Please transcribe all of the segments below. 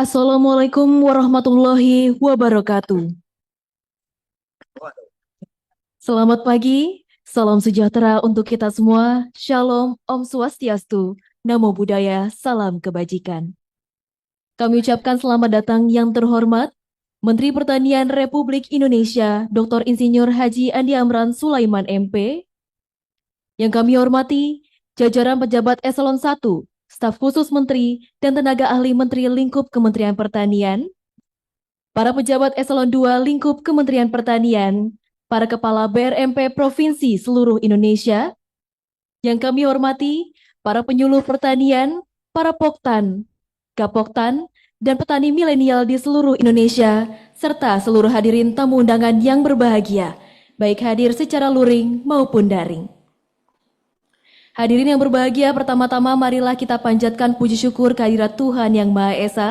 Assalamualaikum warahmatullahi wabarakatuh. Selamat pagi, salam sejahtera untuk kita semua. Shalom, Om Swastiastu, Namo Buddhaya, salam kebajikan. Kami ucapkan selamat datang yang terhormat Menteri Pertanian Republik Indonesia, Dr. Insinyur Haji Andi Amran Sulaiman MP. Yang kami hormati, jajaran pejabat eselon 1, staf khusus menteri, dan tenaga ahli menteri lingkup Kementerian Pertanian, para pejabat eselon 2 lingkup Kementerian Pertanian, para kepala BRMP Provinsi seluruh Indonesia, yang kami hormati, para penyuluh pertanian, para poktan, gapoktan, dan petani milenial di seluruh Indonesia, serta seluruh hadirin tamu undangan yang berbahagia, baik hadir secara luring maupun daring. Hadirin yang berbahagia, pertama-tama marilah kita panjatkan puji syukur kehadirat Tuhan Yang Maha Esa,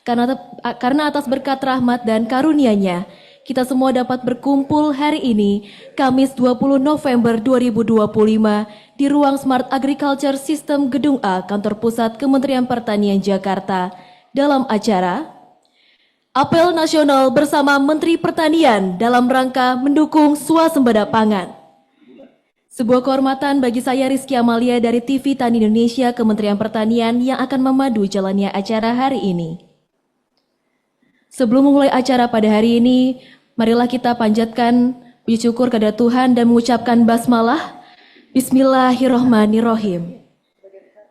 karena atas berkat rahmat dan karunia-Nya, kita semua dapat berkumpul hari ini, Kamis 20 November 2025, di ruang Smart Agriculture System Gedung A, Kantor Pusat Kementerian Pertanian Jakarta, dalam acara Apel Nasional bersama Menteri Pertanian dalam rangka mendukung swasembada pangan. Sebuah kehormatan bagi saya Rizky Amalia dari TV Tani Indonesia Kementerian Pertanian yang akan memadu jalannya acara hari ini. Sebelum memulai acara pada hari ini, marilah kita panjatkan puji syukur kepada Tuhan dan mengucapkan basmalah. Bismillahirrohmanirrohim.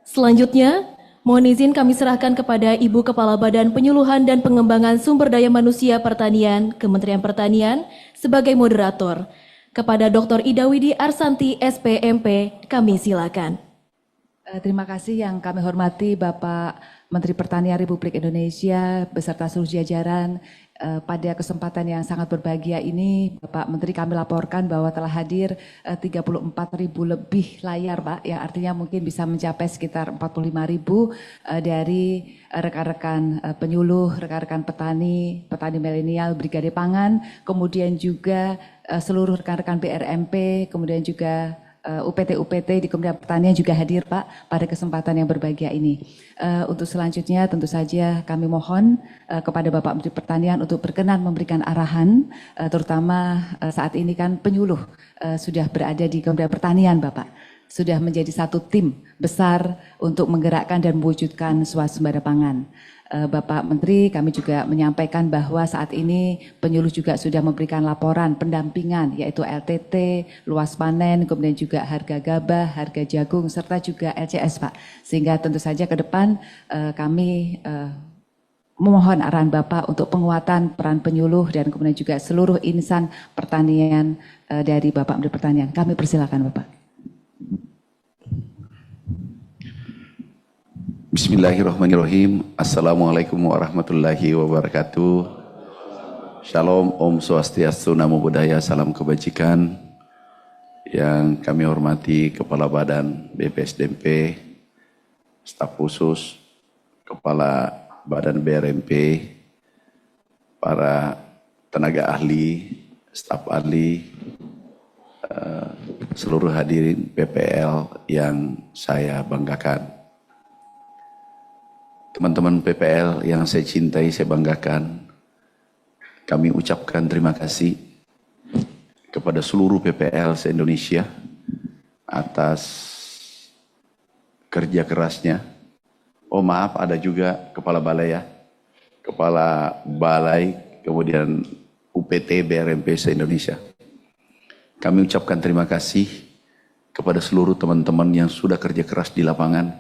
Selanjutnya, mohon izin kami serahkan kepada Ibu Kepala Badan Penyuluhan dan Pengembangan Sumber Daya Manusia Pertanian, Kementerian Pertanian, sebagai moderator. Kepada Dr. Ida Widi Arsanti, SPMP, kami silakan. Terima kasih yang kami hormati Bapak Menteri Pertanian Republik Indonesia beserta seluruh jajaran. Pada kesempatan yang sangat berbahagia ini, Bapak Menteri, kami laporkan bahwa telah hadir 34.000 lebih layar, Pak, yang artinya mungkin bisa mencapai sekitar 45.000 dari rekan-rekan penyuluh, rekan-rekan petani, petani milenial, brigade pangan, kemudian juga seluruh rekan-rekan BRMP, kemudian juga UPT-UPT di Kementerian Pertanian juga hadir, Pak, pada kesempatan yang berbahagia ini. Untuk selanjutnya tentu saja kami mohon kepada Bapak Menteri Pertanian untuk berkenan memberikan arahan, terutama saat ini kan penyuluh sudah berada di Kementerian Pertanian, Bapak. Sudah menjadi satu tim besar untuk menggerakkan dan mewujudkan swasembada pangan. Bapak Menteri, kami juga menyampaikan bahwa saat ini penyuluh juga sudah memberikan laporan pendampingan, yaitu LTT, luas panen, kemudian juga harga gabah, harga jagung, serta juga LCS, Pak. Sehingga tentu saja ke depan kami memohon arahan Bapak untuk penguatan peran penyuluh dan kemudian juga seluruh insan pertanian dari Bapak Menteri Pertanian. Kami persilakan, Bapak. Bismillahirrahmanirrahim. Assalamualaikum warahmatullahi wabarakatuh. Shalom, Om Swastiastu, Namo Buddhaya, salam kebajikan. Yang kami hormati Kepala Badan BPSDMP, staf khusus, Kepala Badan BRMP, para tenaga ahli, staf ahli, seluruh hadirin PPL yang saya banggakan. Teman-teman PPL yang saya cintai, saya banggakan, kami ucapkan terima kasih kepada seluruh PPL se-Indonesia atas kerja kerasnya. Oh maaf, ada juga Kepala Balai ya, Kepala Balai, kemudian UPT BRMP se-Indonesia. Kami ucapkan terima kasih kepada seluruh teman-teman yang sudah kerja keras di lapangan.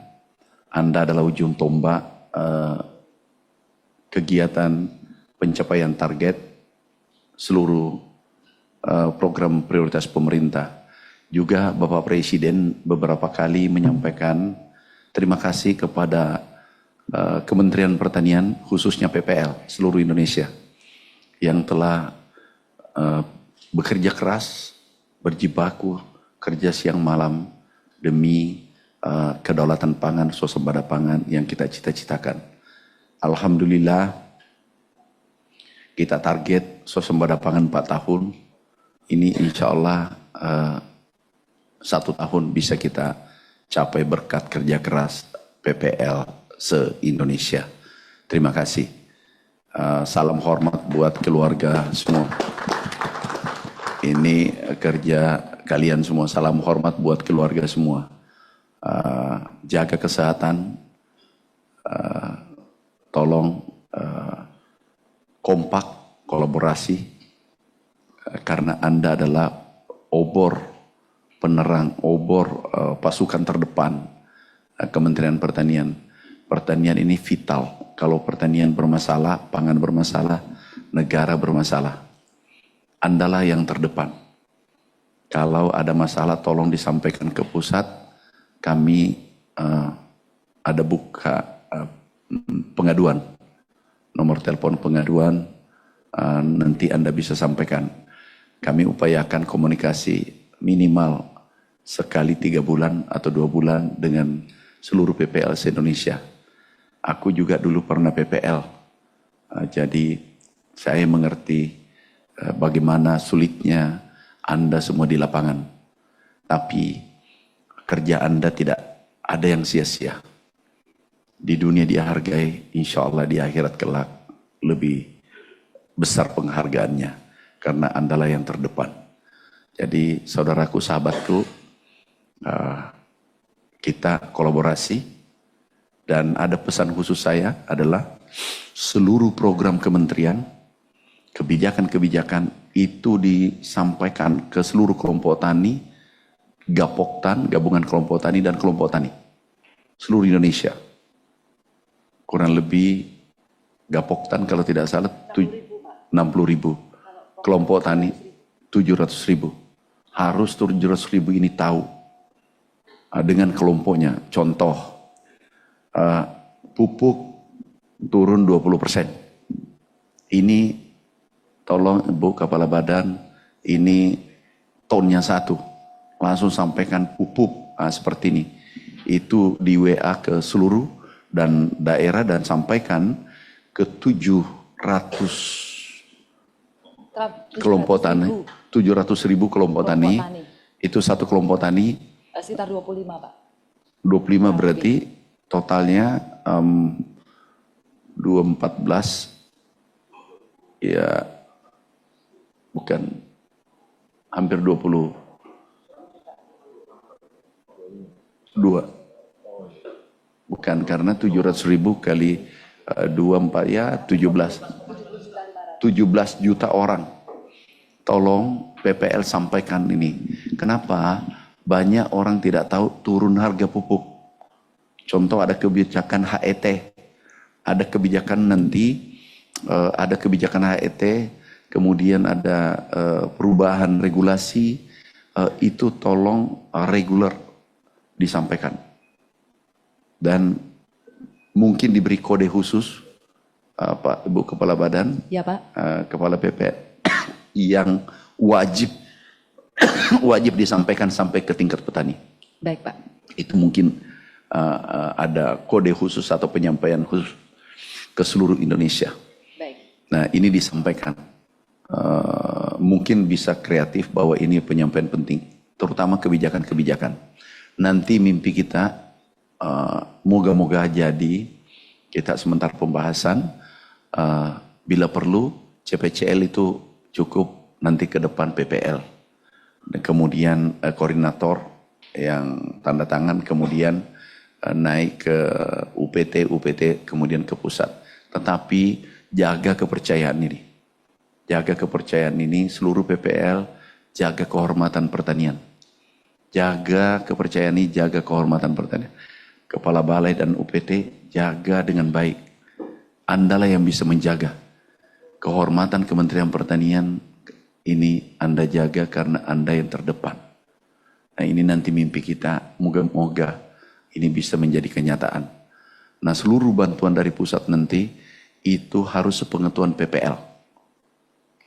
Anda adalah ujung tombak kegiatan pencapaian target seluruh program prioritas pemerintah. Juga Bapak Presiden beberapa kali menyampaikan terima kasih kepada Kementerian Pertanian, khususnya PPL seluruh Indonesia yang telah bekerja keras, berjibaku, kerja siang malam demi kedaulatan pangan, swasembada pangan yang kita cita-citakan. Alhamdulillah, kita target swasembada pangan 4 tahun. Ini insya Allah 1 tahun bisa kita capai berkat kerja keras PPL se-Indonesia. Terima kasih. Salam hormat buat keluarga semua. Ini kerja kalian semua. Salam hormat buat keluarga semua. Jaga kesehatan. Tolong kompak, kolaborasi. Karena Anda adalah obor penerang, obor pasukan terdepan Kementerian Pertanian. Pertanian ini vital. Kalau pertanian bermasalah, pangan bermasalah, negara bermasalah. Andalah yang terdepan. Kalau ada masalah tolong disampaikan ke pusat. Kami ada buka pengaduan. Nomor telepon pengaduan nanti Anda bisa sampaikan. Kami upayakan komunikasi minimal sekali 3 bulan atau 2 bulan dengan seluruh PPL se-Indonesia. Aku juga dulu pernah PPL, jadi saya mengerti bagaimana sulitnya Anda semua di lapangan. Tapi kerja Anda tidak ada yang sia-sia. Di dunia dihargai, insya Allah di akhirat kelak lebih besar penghargaannya. Karena Andalah yang terdepan. Jadi saudaraku, sahabatku, kita kolaborasi. Dan ada pesan khusus saya adalah seluruh program kementerian, kebijakan-kebijakan itu disampaikan ke seluruh kelompok tani, Gapoktan, gabungan kelompok tani dan kelompok tani. Seluruh Indonesia. Kurang lebih Gapoktan kalau tidak salah 60.000. Kelompok tani 700.000. Harus 700.000 ini tahu dengan kelompoknya. Contoh, pupuk turun 20%. Ini tolong Ibu Kepala Badan, ini tonnya 1. Langsung sampaikan pupuk seperti ini. Itu di WA ke seluruh dan daerah dan sampaikan ke 700 kelompok tani. 700.000 kelompok tani. Itu satu kelompok tani. Sekitar 25 Pak. 25 berarti totalnya 214 ya bukan hampir 22 bukan karena 700.000 kali 24 ya 17 juta orang. Tolong PPL sampaikan ini. Kenapa banyak orang tidak tahu turun harga pupuk. Contoh ada kebijakan HET, ada kebijakan nanti, ada kebijakan HET, kemudian ada perubahan regulasi, itu tolong reguler disampaikan. Dan mungkin diberi kode khusus, Pak Ibu Kepala Badan, Ya Pak. Kepala PPL, yang wajib disampaikan sampai ke tingkat petani. Baik Pak. Itu mungkin ada kode khusus atau penyampaian khusus ke seluruh Indonesia. Baik. Nah ini disampaikan. Mungkin bisa kreatif bahwa ini penyampaian penting. Terutama kebijakan-kebijakan. Nanti mimpi kita moga-moga jadi kita sementara pembahasan. Bila perlu CPCL itu cukup nanti ke depan PPL. Dan kemudian koordinator yang tanda tangan kemudian naik ke UPT, kemudian ke pusat. Tetapi jaga kepercayaan ini. Jaga kepercayaan ini seluruh PPL, jaga kehormatan pertanian. Jaga kepercayaan ini, jaga kehormatan pertanian. Kepala Balai dan UPT, jaga dengan baik. Andalah yang bisa menjaga. Kehormatan Kementerian Pertanian ini Anda jaga karena Anda yang terdepan. Nah ini nanti mimpi kita, moga-moga ini bisa menjadi kenyataan. Nah seluruh bantuan dari pusat nanti itu harus sepengetahuan PPL.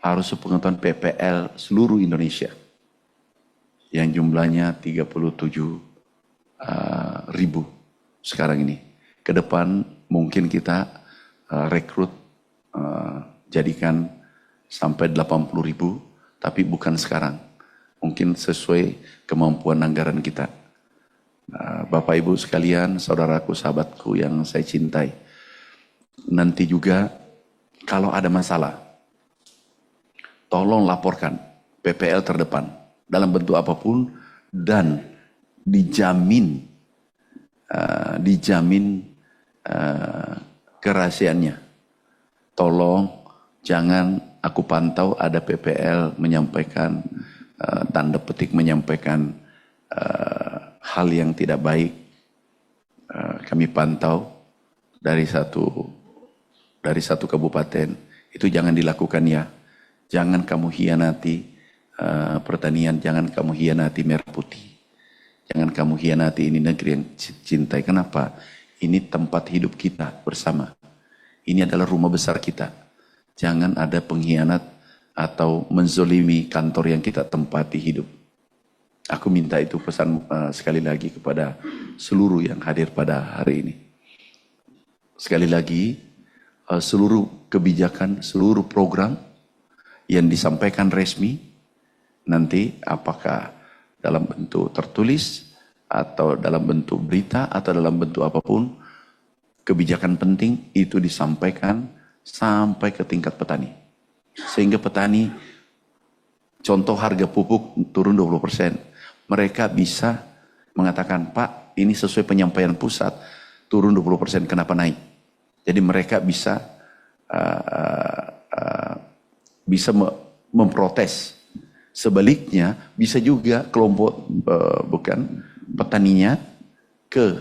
Harus sepengetahuan PPL seluruh Indonesia. Yang jumlahnya 37.000 sekarang ini. Ke depan mungkin kita rekrut jadikan sampai 80.000, tapi bukan sekarang. Mungkin sesuai kemampuan anggaran kita. Bapak Ibu sekalian, saudaraku, sahabatku yang saya cintai. Nanti juga Kalau ada masalah, tolong laporkan PPL terdepan dalam bentuk apapun dan dijamin kerahasiaannya. Tolong jangan aku pantau ada PPL menyampaikan tanda petik menyampaikan hal yang tidak baik. Kami pantau dari satu kabupaten, itu jangan dilakukan ya. Jangan kamu hianati pertanian, jangan kamu hianati merah putih. Jangan kamu hianati ini negeri yang cintai. Kenapa? Ini tempat hidup kita bersama. Ini adalah rumah besar kita. Jangan ada pengkhianat atau menzolimi kantor yang kita tempati hidup. Aku minta itu pesan sekali lagi kepada seluruh yang hadir pada hari ini. Sekali lagi, seluruh kebijakan, seluruh program yang disampaikan resmi, nanti apakah dalam bentuk tertulis, atau dalam bentuk berita, atau dalam bentuk apapun, kebijakan penting itu disampaikan sampai ke tingkat petani. Sehingga petani, contoh harga pupuk turun 20%, mereka bisa mengatakan, Pak, ini sesuai penyampaian pusat, turun 20%, kenapa naik? Jadi mereka bisa memprotes. Sebaliknya bisa juga kelompok petaninya ke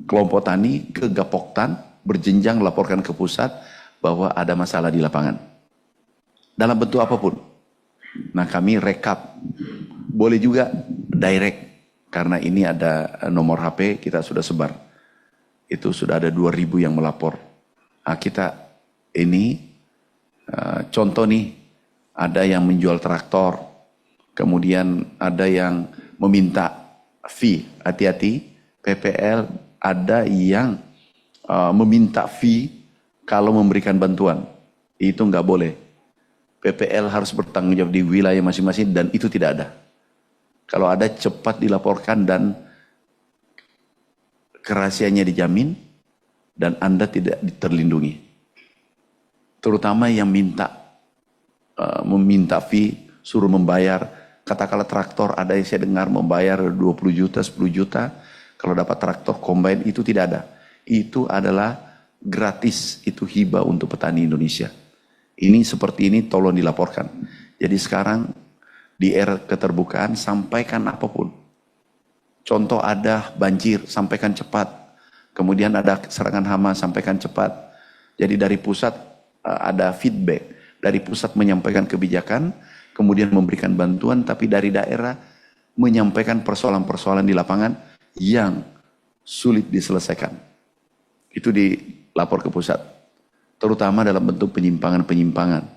kelompok tani ke Gapoktan berjenjang laporkan ke pusat bahwa ada masalah di lapangan dalam bentuk apapun. Nah, kami rekap, boleh juga direct karena ini ada nomor HP kita sudah sebar. Itu sudah ada 2.000 yang melapor. Nah, kita ini contoh nih, ada yang menjual traktor, kemudian ada yang meminta fee. Hati-hati, PPL ada yang meminta fee kalau memberikan bantuan. Itu nggak boleh. PPL harus bertanggung jawab di wilayah masing-masing dan itu tidak ada. Kalau ada, cepat dilaporkan dan kerahasiaannya dijamin dan Anda tidak terlindungi. Terutama yang meminta fee, suruh membayar. Katakanlah traktor, ada yang saya dengar membayar 20 juta, 10 juta. Kalau dapat traktor combine, itu tidak ada. Itu adalah gratis, itu hibah untuk petani Indonesia. Ini seperti ini tolong dilaporkan. Jadi sekarang di era keterbukaan, sampaikan apapun. Contoh ada banjir, sampaikan cepat. Kemudian ada serangan hama, sampaikan cepat. Jadi dari pusat ada feedback. Dari pusat menyampaikan kebijakan, kemudian memberikan bantuan, tapi dari daerah menyampaikan persoalan-persoalan di lapangan yang sulit diselesaikan. Itu dilapor ke pusat. Terutama dalam bentuk penyimpangan-penyimpangan.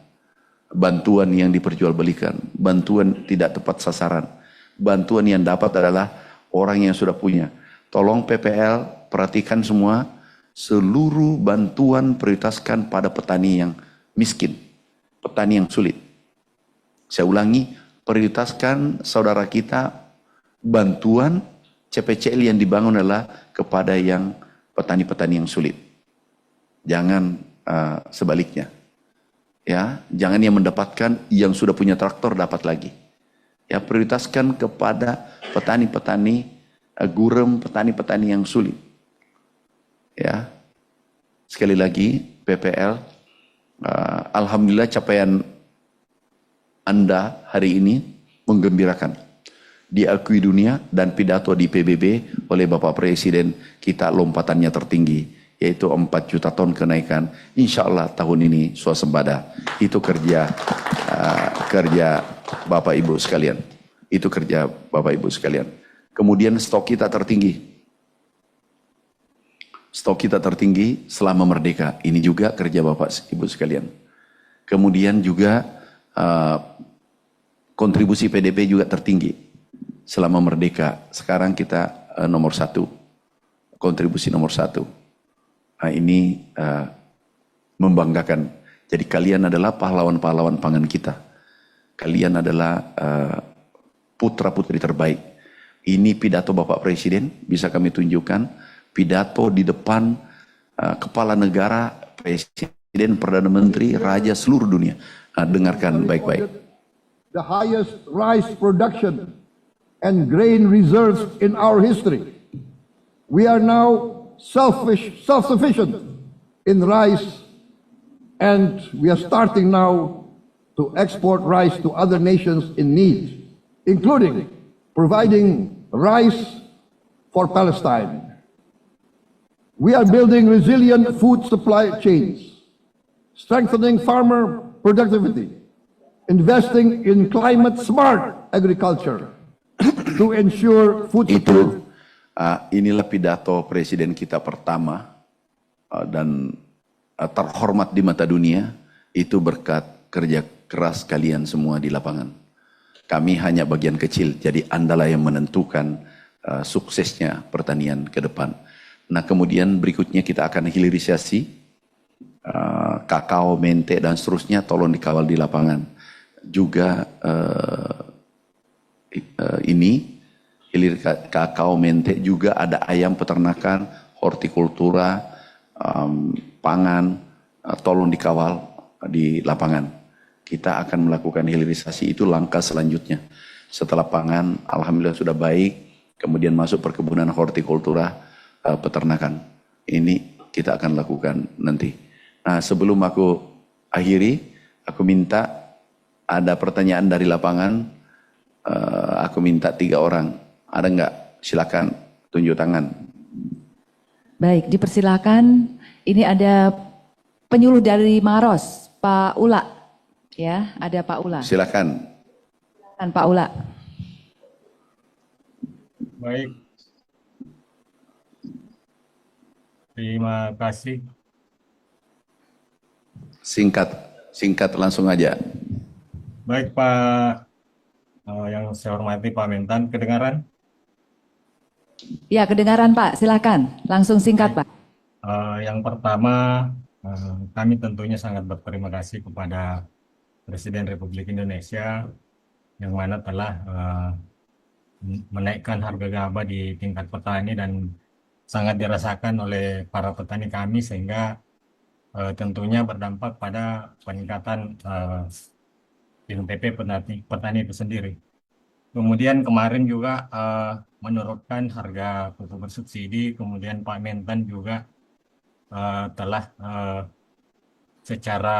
Bantuan yang diperjualbelikan, bantuan tidak tepat sasaran. Bantuan yang dapat adalah orang yang sudah punya. Tolong PPL perhatikan semua, seluruh bantuan prioritaskan pada petani yang miskin. Petani yang sulit. Saya ulangi, prioritaskan saudara kita, bantuan CPCL yang dibangun adalah kepada yang petani-petani yang sulit. Jangan sebaliknya. Ya, jangan yang mendapatkan yang sudah punya traktor dapat lagi. Ya, prioritaskan kepada petani-petani gurem, petani-petani yang sulit. Ya. Sekali lagi, PPL alhamdulillah capaian Anda hari ini menggembirakan. Diakui dunia dan pidato di PBB oleh Bapak Presiden kita lompatannya tertinggi, yaitu 4 juta ton kenaikan. Insya Allah tahun ini swasembada. Itu kerja Bapak Ibu sekalian. Itu kerja Bapak Ibu sekalian. Kemudian stok kita tertinggi. Stok kita tertinggi selama merdeka. Ini juga kerja Bapak Ibu sekalian. Kemudian juga kontribusi PDB juga tertinggi selama merdeka. Sekarang kita nomor 1. Kontribusi nomor 1. Nah, ini membanggakan. Jadi kalian adalah pahlawan-pahlawan pangan kita. Kalian adalah putra-putri terbaik. Ini pidato Bapak Presiden, bisa kami tunjukkan. Pidato di depan kepala negara, presiden Presiden, Perdana Menteri, Raja seluruh dunia. Dengarkan baik-baik. The highest rice production and grain reserves in our history. We are now self-sufficient in rice, and we are starting now to export rice to other nations in need, including providing rice for Palestine. We are building resilient food supply chains, strengthening farmer productivity, investing in climate-smart agriculture to ensure food security. Inilah pidato Presiden kita pertama dan terhormat di mata dunia, itu berkat kerja keras kalian semua di lapangan. Kami hanya bagian kecil, jadi Andalah yang menentukan suksesnya pertanian ke depan. Nah, kemudian berikutnya kita akan hilirisasi kakao, mente, dan seterusnya, tolong dikawal di lapangan. Juga ini hilir kakao, mente, juga ada ayam peternakan, hortikultura, pangan, tolong dikawal di lapangan. Kita akan melakukan hilirisasi, itu langkah selanjutnya. Setelah pangan, alhamdulillah sudah baik, kemudian masuk perkebunan, hortikultura, peternakan. Ini kita akan lakukan nanti. Nah, sebelum aku akhiri, aku minta ada pertanyaan dari lapangan. Aku minta 3 orang. Ada enggak? Silakan tunjuk tangan. Baik, dipersilakan. Ini ada penyuluh dari Maros, Pak Ula. Ya, ada Pak Ula. Silakan. Silakan Pak Ula. Baik. Terima kasih. Singkat langsung aja. Baik Pak, yang saya hormati Pak Mentan, kedengaran? Ya, kedengaran Pak, silakan. Langsung singkat Pak. Yang pertama, kami tentunya sangat berterima kasih kepada Presiden Republik Indonesia yang mana telah menaikkan harga gabah di tingkat petani dan sangat dirasakan oleh para petani kami, sehingga tentunya berdampak pada peningkatan INPP petani itu sendiri. Kemudian kemarin juga menurunkan harga pupuk bersubsidi, kemudian Pak Mentan juga telah secara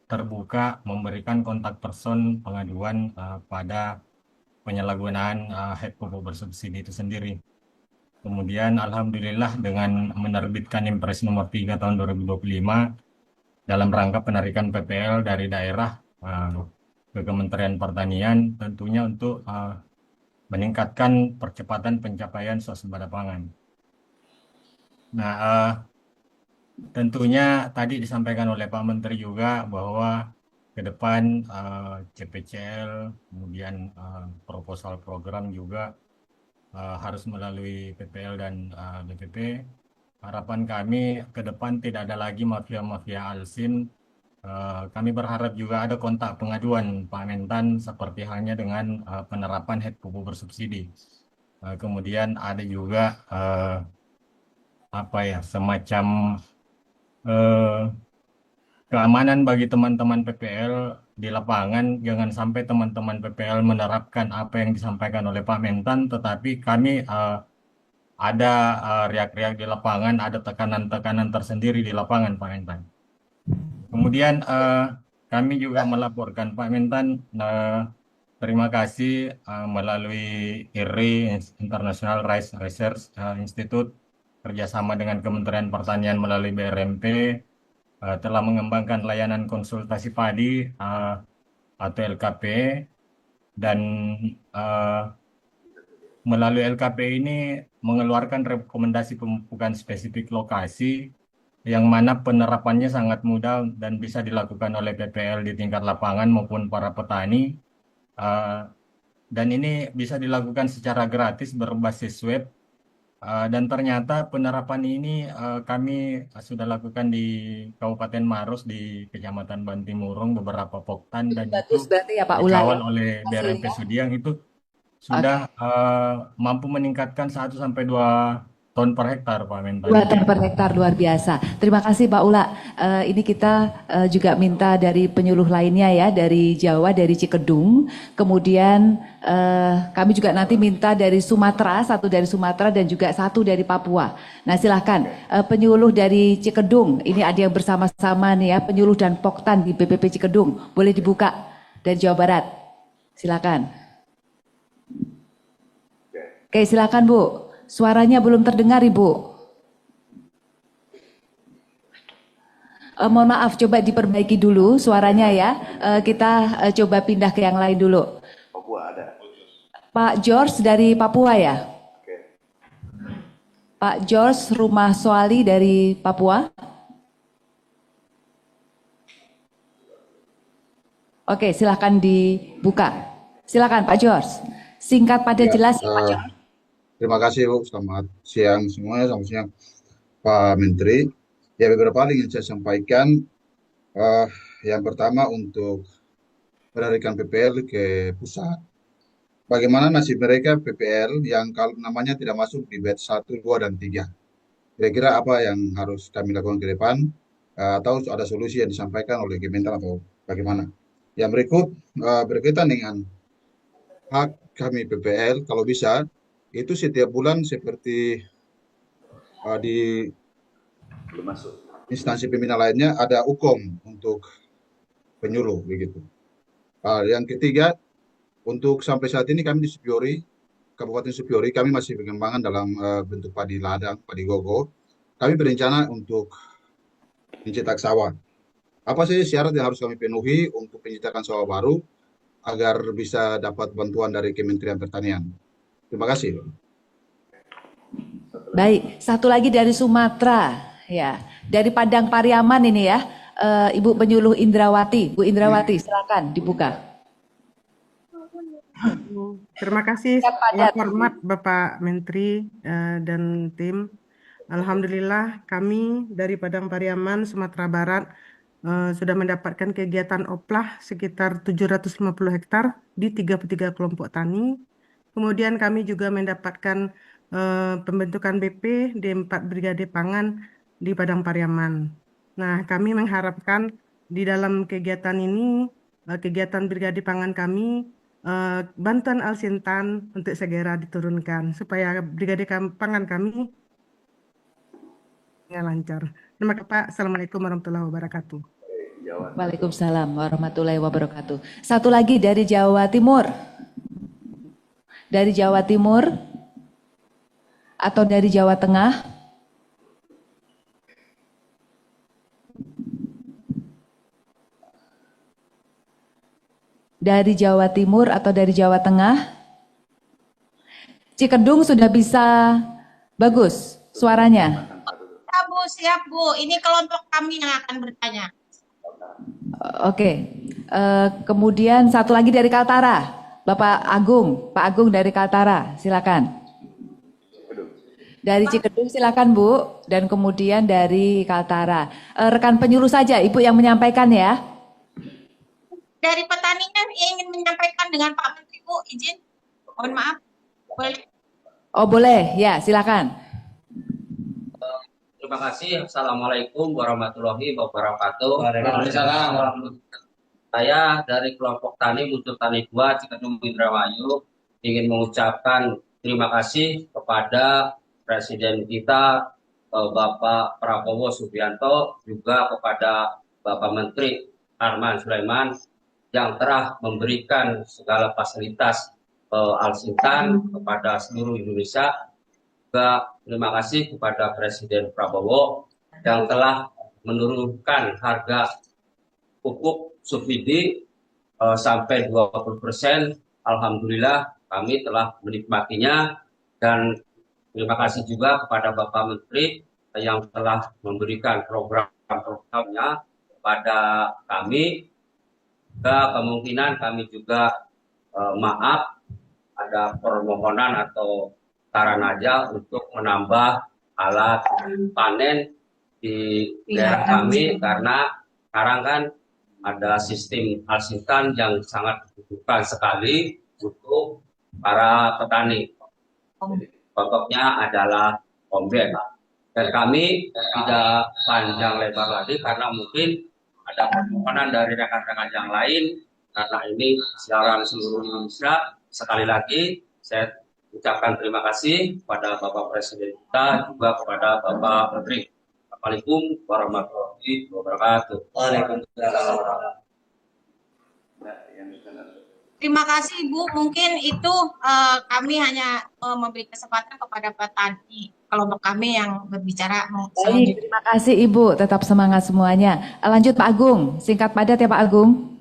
terbuka memberikan kontak person pengaduan pada penyalahgunaan pupuk bersubsidi itu sendiri. Kemudian alhamdulillah dengan menerbitkan Impres nomor 3 tahun 2025 dalam rangka penarikan PPL dari daerah ke Kementerian Pertanian, tentunya untuk meningkatkan percepatan pencapaian swasembada pangan. Nah, tentunya tadi disampaikan oleh Pak Menteri juga bahwa ke depan CPCL, kemudian proposal program juga harus melalui PPL dan BPP. Harapan kami ke depan tidak ada lagi mafia-mafia alsin. Kami berharap juga ada kontak pengaduan Pak Mentan seperti halnya dengan penerapan pupuk bersubsidi. Kemudian ada juga semacam keamanan bagi teman-teman PPL di lapangan. Jangan sampai teman-teman PPL menerapkan apa yang disampaikan oleh Pak Mentan, tetapi kami ada riak-riak di lapangan, ada tekanan-tekanan tersendiri di lapangan Pak Mentan. Kemudian kami juga melaporkan Pak Mentan, terima kasih melalui IRRI, International Rice Research Institute, kerjasama dengan Kementerian Pertanian melalui BRMP, telah mengembangkan layanan konsultasi padi atau LKP, dan melalui LKP ini mengeluarkan rekomendasi pemupukan spesifik lokasi yang mana penerapannya sangat mudah dan bisa dilakukan oleh PPL di tingkat lapangan maupun para petani, dan ini bisa dilakukan secara gratis berbasis web. Dan ternyata penerapan ini kami sudah lakukan di Kabupaten Maros, di Kecamatan Bantimurung, beberapa poktan, dan Bagus itu berarti ya Pak Ula. dikawal oleh BRMP Sudiang, itu sudah mampu meningkatkan 1-2 ton per hektar Pak Mentan. 2 ton per hektar, luar biasa. Terima kasih Pak Ula. Ini kita juga minta dari penyuluh lainnya ya, dari Jawa, dari Cikedung. Kemudian kami juga nanti minta dari Sumatera, 1 dari Sumatera dan juga 1 dari Papua. Nah silahkan penyuluh dari Cikedung, ini ada yang bersama-sama nih ya, penyuluh dan Poktan di BPP Cikedung. Boleh dibuka dari Jawa Barat. Silakan. Oke silakan Bu. Suaranya belum terdengar Ibu. Mohon maaf, coba diperbaiki dulu suaranya ya. Kita coba pindah ke yang lain dulu. Papua ada. Pak George dari Papua ya? Pak George Rumah Soali dari Papua. Oke, silahkan dibuka. Silakan Pak George. Singkat padat jelas ya Pak George. Terima kasih Bu, selamat siang semuanya, selamat siang Pak Menteri. Ya beberapa hal ingin saya sampaikan. Yang pertama untuk penarikan PPL ke pusat. Bagaimana nasib mereka PPL yang kalau namanya tidak masuk di batch 1, 2, dan 3. Kira-kira apa yang harus kami lakukan ke depan? Atau ada solusi yang disampaikan oleh Kementan atau bagaimana? Yang berikut berkaitan dengan hak kami PPL, kalau bisa itu setiap bulan seperti di instansi pembina lainnya ada UKOM untuk penyuluh begitu. Yang ketiga, untuk sampai saat ini kami di Supiori, Kabupaten Supiori, kami masih pengembangan dalam bentuk padi ladang, padi gogo. Kami berencana untuk mencetak sawah. Apa saja syarat yang harus kami penuhi untuk pencetakan sawah baru agar bisa dapat bantuan dari Kementerian Pertanian? Terima kasih. Baik, 1 lagi dari Sumatera ya. Dari Padang Pariaman ini ya. Ibu penyuluh Indrawati. Bu Indrawati, silakan dibuka. Terima kasih Siap, padat. yang hormat Bapak Menteri dan tim. Alhamdulillah kami dari Padang Pariaman, Sumatera Barat sudah mendapatkan kegiatan oplah sekitar 750 hektar di 33 kelompok tani. Kemudian kami juga mendapatkan pembentukan BP di 4 Brigade Pangan di Padang Pariaman. Nah, kami mengharapkan di dalam kegiatan ini, kegiatan Brigade Pangan kami, bantuan Alsintan untuk segera diturunkan supaya Brigade Pangan kami lancar. Terima kasih Pak. Assalamualaikum warahmatullahi wabarakatuh. Waalaikumsalam warahmatullahi wabarakatuh. 1 lagi dari Jawa Timur. Dari Jawa Timur atau dari Jawa Tengah? Dari Jawa Timur atau dari Jawa Tengah? Cikedung sudah bisa bagus suaranya? Ya, Bu, siap Bu. Ini kelompok kami yang akan bertanya. Oke. Kemudian 1 lagi dari Kaltara. Bapak Agung, Pak Agung dari Kaltara, silakan. Dari Cikedung silakan Bu, dan kemudian dari Kaltara. Rekan penyuluh saja, Ibu yang menyampaikan ya. Dari petaninya ingin menyampaikan dengan Pak Menteri, Bu, izin. Mohon maaf. Boleh. Oh boleh, ya silakan. Terima kasih. Assalamualaikum warahmatullahi wabarakatuh. Waalaikumsalam warahmatullahi wabarakatuh. Saya dari kelompok tani Butuh Tani 2 Cikedung Indramayu ingin mengucapkan terima kasih kepada Presiden kita Bapak Prabowo Subianto, juga kepada Bapak Menteri Arman Sulaiman yang telah memberikan segala fasilitas Alsintan kepada seluruh Indonesia. Juga terima kasih kepada Presiden Prabowo yang telah menurunkan harga pupuk subsidi sampai 20%. Alhamdulillah kami telah menikmatinya, dan terima kasih juga kepada Bapak Menteri yang telah memberikan program-programnya kepada kami. Kemungkinan kami juga maaf ada permohonan atau saran aja untuk menambah alat panen di daerah kami, karena sekarang kan ada sistem Alsintan yang sangat dibutuhkan sekali untuk para petani. Contohnya adalah Komben. Dan kami tidak panjang lebar lagi karena mungkin ada permohonan dari rekan-rekan yang lain, karena ini siaran seluruh Indonesia. Sekali lagi saya ucapkan terima kasih kepada Bapak Presiden kita, juga kepada Bapak Menteri. Assalamualaikum warahmatullahi wabarakatuh. Waalaikumsalam. Terima kasih Ibu. Mungkin itu kami hanya memberi kesempatan kepada Pak Tadi, kelompok kami yang berbicara. Baik, terima kasih Ibu. Tetap semangat semuanya. Lanjut Pak Agung. Singkat padat ya Pak Agung.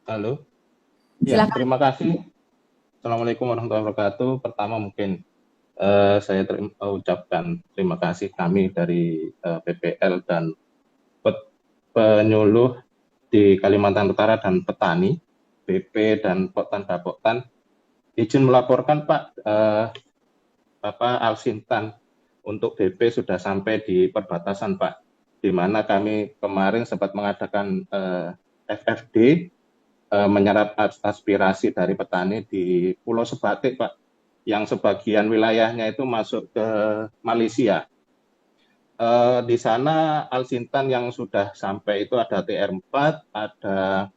Halo. Ya, Silakan. terima kasih. Assalamualaikum warahmatullahi wabarakatuh. Pertama mungkin saya ucapkan terima kasih kami dari PPL dan penyuluh di Kalimantan Utara dan petani, BP dan Poktan Bapoktan. Izin melaporkan Pak, Bapak Alsintan untuk BP sudah sampai di perbatasan Pak, di mana kami kemarin sempat mengadakan FFD, menyerap aspirasi dari petani di Pulau Sebatik Pak, yang sebagian wilayahnya itu masuk ke Malaysia. Di sana Alsintan yang sudah sampai itu ada TR4, ada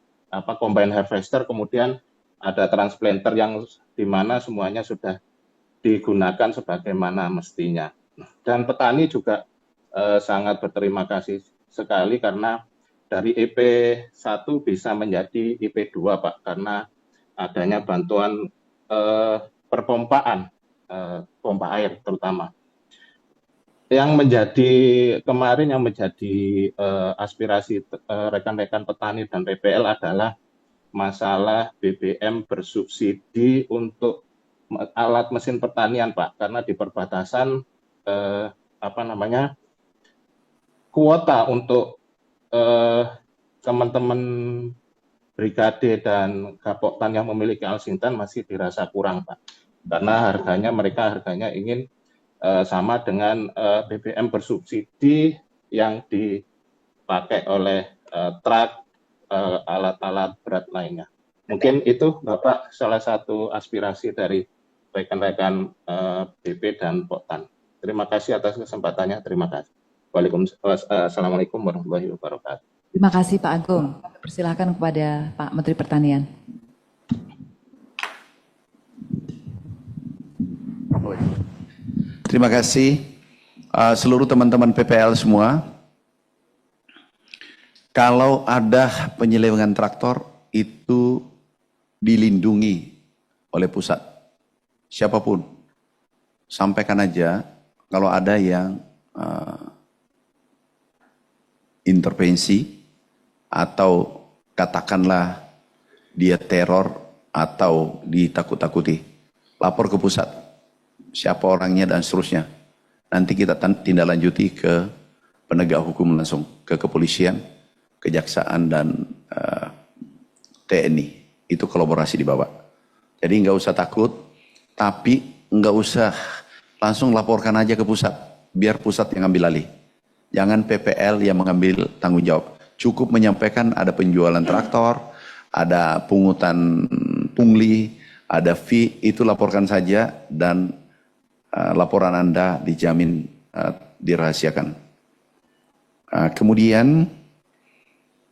combine harvester, kemudian ada transplanter yang di mana semuanya sudah digunakan sebagaimana mestinya. Dan petani juga sangat berterima kasih sekali karena dari EP1 bisa menjadi EP2 Pak, karena adanya bantuan perpompaan, pompa air terutama. Yang menjadi kemarin yang menjadi aspirasi rekan-rekan petani dan PPL adalah masalah BBM bersubsidi untuk alat mesin pertanian Pak, karena di perbatasan kuota untuk teman-teman brigade dan Gapoktan yang memiliki Alsintan masih dirasa kurang Pak, karena mereka harganya ingin sama dengan BBM bersubsidi yang dipakai oleh truk, alat-alat berat lainnya. Mungkin itu Bapak salah satu aspirasi dari rekan-rekan BP dan Poktan. Terima kasih atas kesempatannya. Terima kasih. Assalamualaikum warahmatullahi wabarakatuh. Terima kasih Pak Agung. Persilakan kepada Pak Menteri Pertanian. Terima kasih seluruh teman-teman PPL semua. Kalau ada penyelewengan traktor itu dilindungi oleh pusat. Siapapun, sampaikan aja kalau ada yang intervensi atau katakanlah dia teror atau ditakut-takuti, lapor ke pusat. Siapa orangnya dan seterusnya. Nanti kita tindak lanjuti ke penegak hukum langsung, ke kepolisian, kejaksaan dan TNI. Itu kolaborasi di bawah. Jadi nggak usah takut, tapi nggak usah langsung laporkan aja ke pusat, biar pusat yang ambil alih. Jangan PPL yang mengambil tanggung jawab. Cukup menyampaikan ada penjualan traktor, ada pungutan pungli, ada fee, itu laporkan saja dan laporan Anda dijamin dirahasiakan. Kemudian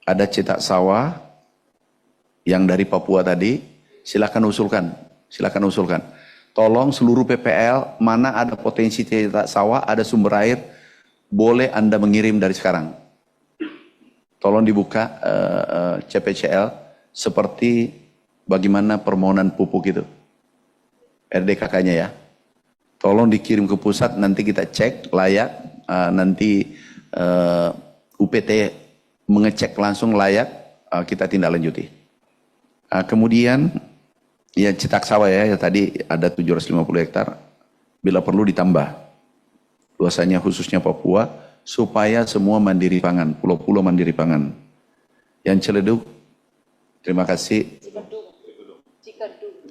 ada cetak sawah yang dari Papua tadi, silakan usulkan. Tolong seluruh PPL mana ada potensi cetak sawah, ada sumber air, boleh Anda mengirim dari sekarang. Tolong dibuka CPCL seperti bagaimana permohonan pupuk itu. RDKK-nya ya. Tolong dikirim ke pusat, nanti kita cek layak, nanti UPT mengecek langsung layak, kita tindak lanjuti. Kemudian ya cetak sawah ya tadi ada 750 hektar, bila perlu ditambah. Luasannya khususnya Papua, supaya semua mandiri pangan, pulau-pulau mandiri pangan. Yang Ciledug, terima kasih.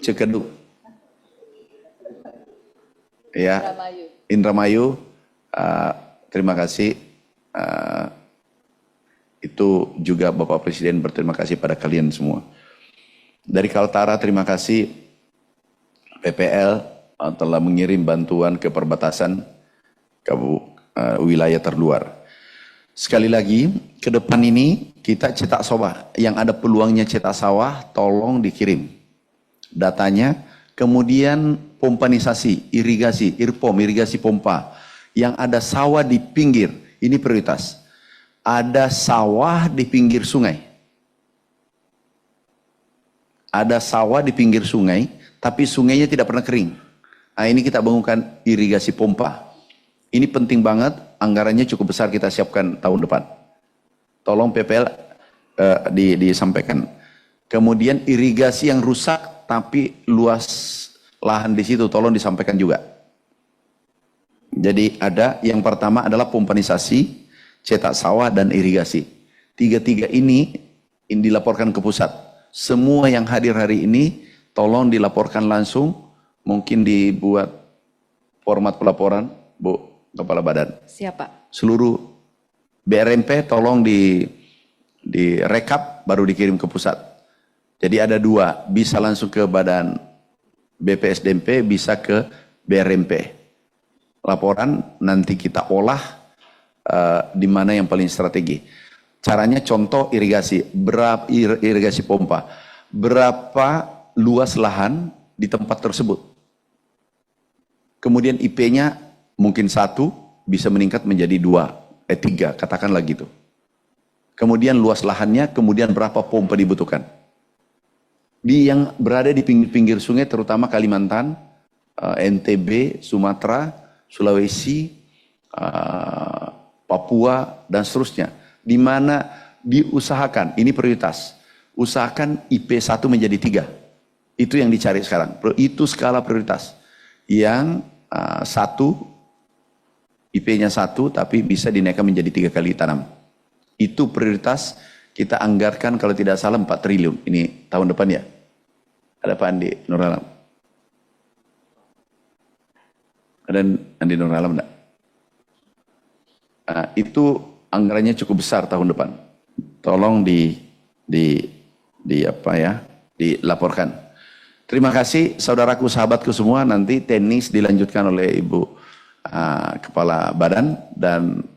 Cikedug. Ya, Indramayu, terima kasih. Itu juga Bapak Presiden berterima kasih pada kalian semua. Dari Kaltara terima kasih, PPL, telah mengirim bantuan ke perbatasan wilayah terluar. Sekali lagi, ke depan ini kita cetak sawah. Yang ada peluangnya cetak sawah, tolong dikirim datanya. Kemudian pompanisasi, irigasi, IRPOM, irigasi pompa. Yang ada sawah di pinggir, ini prioritas. Ada sawah di pinggir sungai. Ada sawah di pinggir sungai, tapi sungainya tidak pernah kering. Nah, ini kita bangunkan irigasi pompa. Ini penting banget, anggarannya cukup besar kita siapkan tahun depan. Tolong PPL disampaikan. Kemudian irigasi yang rusak, tapi luas lahan di situ, tolong disampaikan juga. Jadi ada yang pertama adalah pompanisasi, cetak sawah, dan irigasi. Tiga-tiga ini dilaporkan ke pusat. Semua yang hadir hari ini tolong dilaporkan langsung, mungkin dibuat format pelaporan, Bu Kepala Badan. Siapa? Seluruh BRMP tolong direkap baru dikirim ke pusat. Jadi ada dua, bisa langsung ke Badan BPSDMP, bisa ke BRMP. Laporan nanti kita olah di mana yang paling strategi. Caranya contoh irigasi, irigasi pompa, berapa luas lahan di tempat tersebut. Kemudian IP-nya mungkin 1 bisa meningkat menjadi 3, katakanlah gitu. Kemudian luas lahannya, kemudian berapa pompa dibutuhkan. Yang berada di pinggir-pinggir sungai, terutama Kalimantan, NTB, Sumatera, Sulawesi, Papua, dan seterusnya. Di mana diusahakan, ini prioritas, usahakan IP 1 menjadi 3. Itu yang dicari sekarang. Itu skala prioritas. Yang 1, IP-nya 1, tapi bisa dinaikkan menjadi 3 kali tanam. Itu prioritas, kita anggarkan kalau tidak salah 4 triliun. Ini tahun depan ya. Ada Pak Andi Nuralam. Ada Andi Nuralam enggak? Itu anggarannya cukup besar tahun depan. Tolong dilaporkan. Terima kasih saudaraku, sahabatku semua. Nanti teknis dilanjutkan oleh Ibu Kepala Badan dan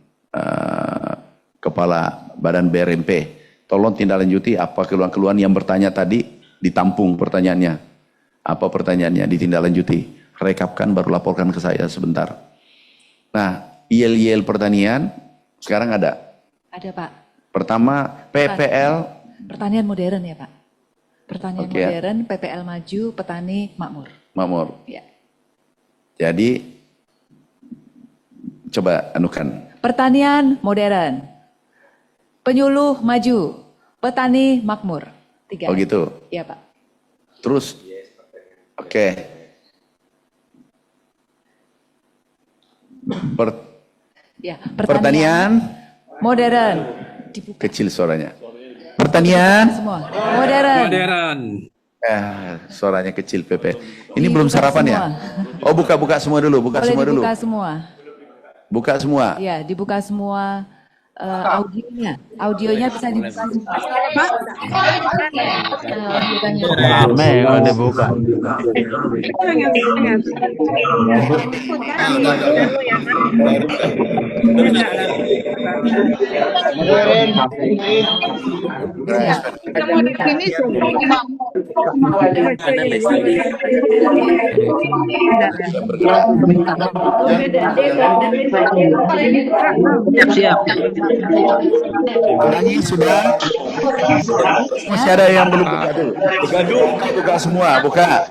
Kepala Badan BRMP. Tolong tindak lanjuti apa keluhan-keluhan yang bertanya tadi, ditampung pertanyaannya. Apa pertanyaannya, ditindaklanjuti. Rekapkan baru laporkan ke saya sebentar. Nah, IL pertanian sekarang ada. Ada, Pak. Pertama PPL. Pertanian modern ya, Pak. Pertanian modern, PPL maju, petani makmur. Makmur. Ya. Jadi coba anukan. Pertanian modern, penyuluh maju, petani makmur. 3. Oh gitu. Iya, Pak. Terus, oke. Pertanian modern. Dibuka. Kecil suaranya. Pertanian Semua. Modern. Suaranya kecil PP. Ini belum sarapan ya? Oh, buka semua dulu, buka Boleh semua dulu. dibuka semua. Buka semua. Ya, dibuka semua. Audionya bisa dibuka semua. Rame kalau dibuka. Siap. Ulangi sudah. Masih ada yang belum buka dulu. Buka semua, buka.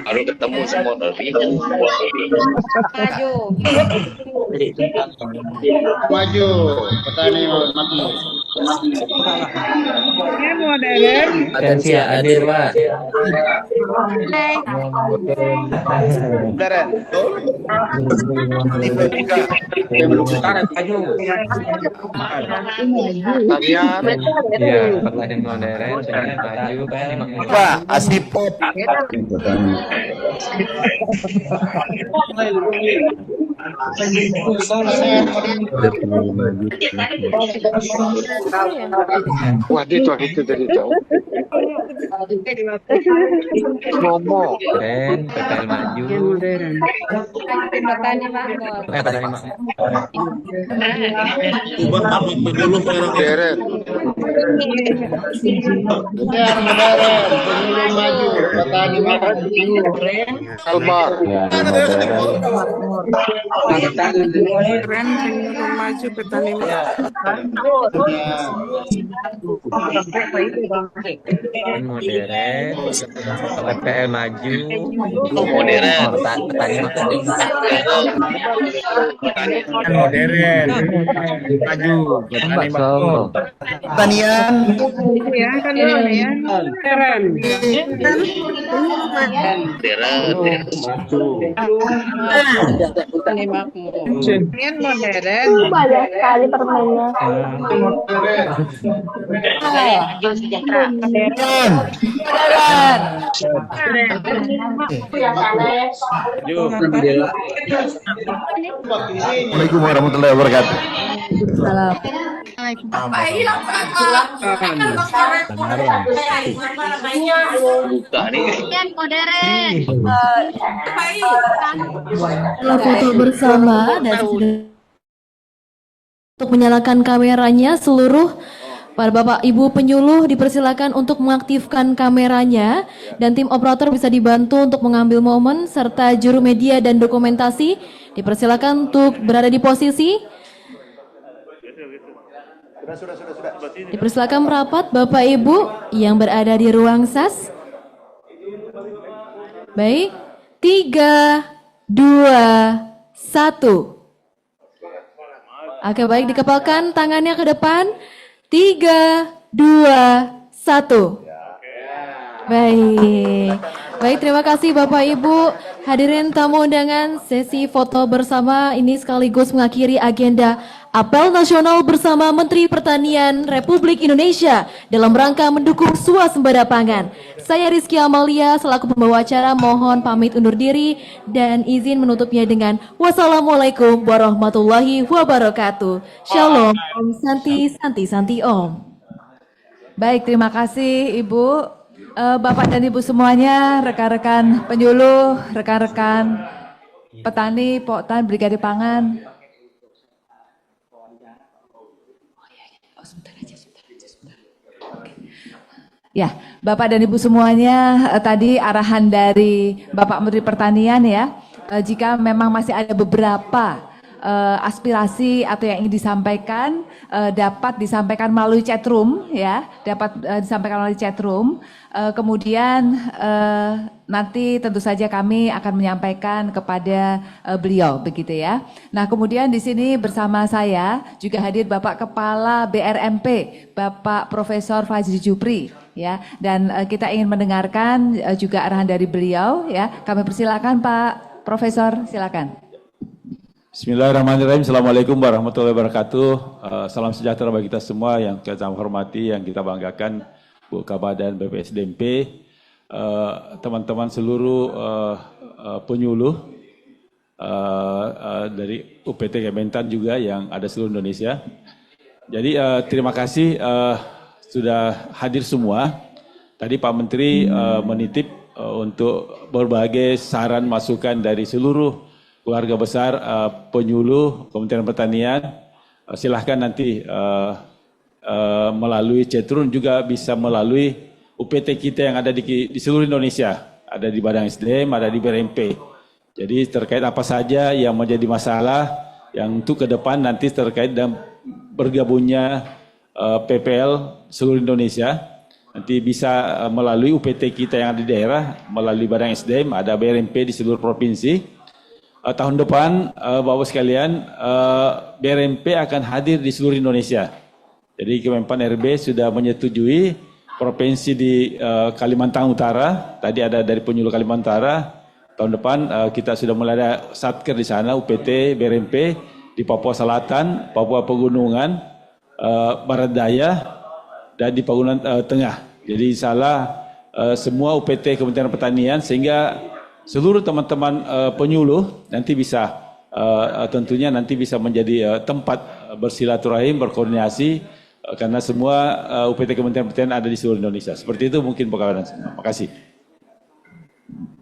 Baru ketemu semua dari maju petani makmur. Atensi hadir, Pak. Bagian Iya, pertanian modern, petani maju, petani makmur. Pak, Asip. Waduh, itu dari jauh. Momo. Keren, PPL maju. Petani makmur. Petani makmur. Ubah apa penyuluh merah. Modern. Modern, modern. Penyuluh maju. Petani maju. Albar. Keren penyuluh maju petani Modern. PPL maju. Modern. Petani makmur. Modern. Maju. Petani makmur. Pertanian. ya kan ya. Keren. Petani makmur. Yang modern. Banyak sekali permennya. Maju sejahtera. Assalamualaikum warahmatullahi wabarakatuh. Salam. Setelah foto bersama dan untuk menyalakan kameranya, seluruh para Bapak Ibu penyuluh dipersilakan untuk mengaktifkan kameranya dan tim operator bisa dibantu untuk mengambil momen serta juru media dan dokumentasi dipersilakan untuk berada di posisi. Dipersilakan merapat Bapak Ibu yang berada di ruang SAS. Baik, 3, 2, 1. Oke, baik, dikepalkan tangannya ke depan. 3, 2, 1. Baik. Baik, terima kasih Bapak Ibu. Hadirin tamu undangan, sesi foto bersama ini sekaligus mengakhiri agenda Apel Nasional bersama Menteri Pertanian Republik Indonesia dalam rangka mendukung swasembada pangan. Saya Rizky Amalia selaku pembawa acara mohon pamit undur diri dan izin menutupnya dengan wassalamualaikum warahmatullahi wabarakatuh. Shalom, Om Santi, Santi, Santi Om. Baik, terima kasih Ibu. Bapak dan Ibu semuanya, rekan-rekan penyuluh, rekan-rekan petani, poktan, brigade pangan. Ya, Bapak dan Ibu semuanya, tadi arahan dari Bapak Menteri Pertanian ya, jika memang masih ada beberapa aspirasi atau yang ingin disampaikan dapat disampaikan melalui chatroom ya, dapat disampaikan melalui chatroom. Kemudian nanti tentu saja kami akan menyampaikan kepada beliau begitu ya. Nah, kemudian di sini bersama saya juga hadir Bapak Kepala BRMP, Bapak Profesor Fajri Jupri ya, dan kita ingin mendengarkan juga arahan dari beliau ya. Kami persilakan Pak Profesor, silakan. Bismillahirrahmanirrahim. Assalamualaikum warahmatullahi wabarakatuh. Salam sejahtera bagi kita semua yang kita hormati, yang kita banggakan, Bu Kabah dan BPSDMP, teman-teman seluruh penyuluh dari UPT Kementan juga yang ada seluruh Indonesia. Jadi terima kasih sudah hadir semua. Tadi Pak Menteri menitip untuk berbagai saran masukan dari seluruh keluarga besar penyuluh Kementerian Pertanian. Silahkan nanti melalui chatroom juga bisa melalui UPT kita yang ada di seluruh Indonesia. Ada di Badan SDM, ada di BRMP. Jadi terkait apa saja yang menjadi masalah yang untuk ke depan nanti terkait dengan bergabungnya PPL seluruh Indonesia. Nanti bisa melalui UPT kita yang ada di daerah, melalui Badan SDM, ada BRMP di seluruh provinsi. Tahun depan, Bapak sekalian, BRMP akan hadir di seluruh Indonesia. Jadi Kemenpan RB sudah menyetujui provinsi di Kalimantan Utara. Tadi ada dari penyuluh Kalimantan Utara. Tahun depan kita sudah mulai ada satker di sana, UPT, BRMP di Papua Selatan, Papua Pegunungan, Barat Daya, dan di Pegunungan Tengah. Jadi salah semua UPT Kementerian Pertanian sehingga seluruh teman-teman penyuluh nanti bisa tentunya nanti bisa menjadi tempat bersilaturahim, berkoordinasi karena semua UPT Kementerian Pertanian ada di seluruh Indonesia. Seperti itu mungkin Bapak semua. Makasih.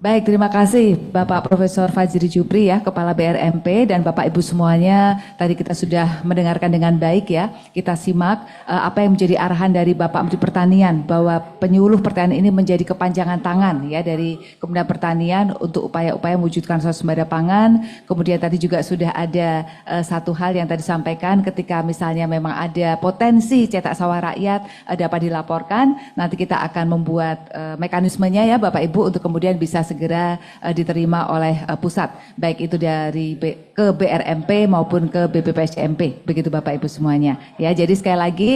Baik, terima kasih Bapak Profesor Fajri Jupri ya, Kepala BRMP, dan Bapak Ibu semuanya. Tadi kita sudah mendengarkan dengan baik ya. Kita simak apa yang menjadi arahan dari Bapak Menteri Pertanian, bahwa penyuluh pertanian ini menjadi kepanjangan tangan ya dari Kementerian Pertanian untuk upaya-upaya mewujudkan swasembada pangan. Kemudian tadi juga sudah ada satu hal yang tadi disampaikan, ketika misalnya memang ada potensi cetak sawah rakyat dapat dilaporkan. Nanti kita akan membuat mekanismenya ya Bapak Ibu untuk kemudian bisa segera diterima oleh pusat, baik itu dari ke BRMP maupun ke BPPSMP, begitu Bapak Ibu semuanya. Ya, jadi sekali lagi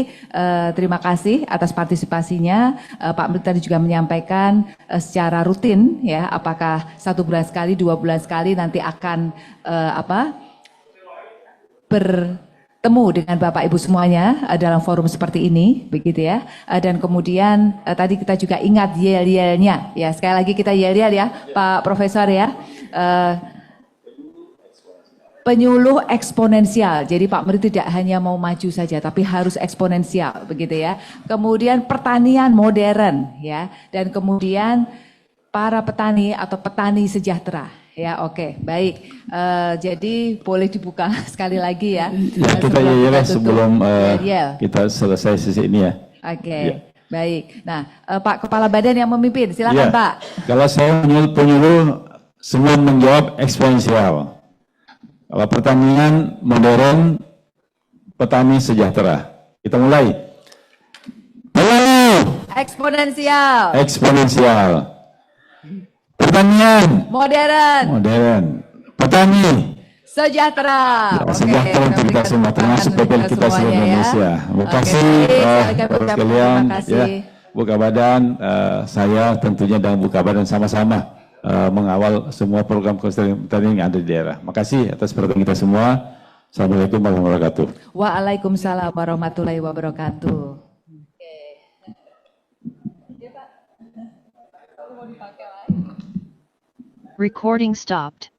terima kasih atas partisipasinya. Pak Menteri tadi juga menyampaikan secara rutin ya, apakah 1 bulan sekali, 2 bulan sekali nanti akan bertemu dengan Bapak Ibu semuanya dalam forum seperti ini, begitu ya. Dan kemudian tadi kita juga ingat yel-yelnya, ya sekali lagi kita yel-yel ya, Pak Profesor ya. Penyuluh eksponensial, jadi Pak Menteri tidak hanya mau maju saja, tapi harus eksponensial, begitu ya. Kemudian pertanian modern, ya, dan kemudian para petani atau petani sejahtera. Ya, oke, baik. Jadi boleh dibuka sekali lagi ya. Ya, kita ya sebelum kita selesai sesi ini ya. Oke, ya. Baik. Nah, Pak Kepala Badan yang memimpin, silakan ya. Pak. Kalau saya penyuluh semua menjawab eksponensial. Kalau pertanian modern, petani sejahtera. Kita mulai. Halo. Eksponensial. Eksponensial. Pertanian modern, petani sejahtera. ya, sejahtera untuk kita semua, termasuk PPL kita seluruh Indonesia. Terima kasih Bapak sekalian ya, Buka Badan, saya tentunya dan Buka Badan sama-sama mengawal semua program pertanian yang ada di daerah. Makasih atas perhatian kita semua. Assalamualaikum warahmatullahi wabarakatuh. Waalaikumsalam warahmatullahi wabarakatuh. Recording stopped.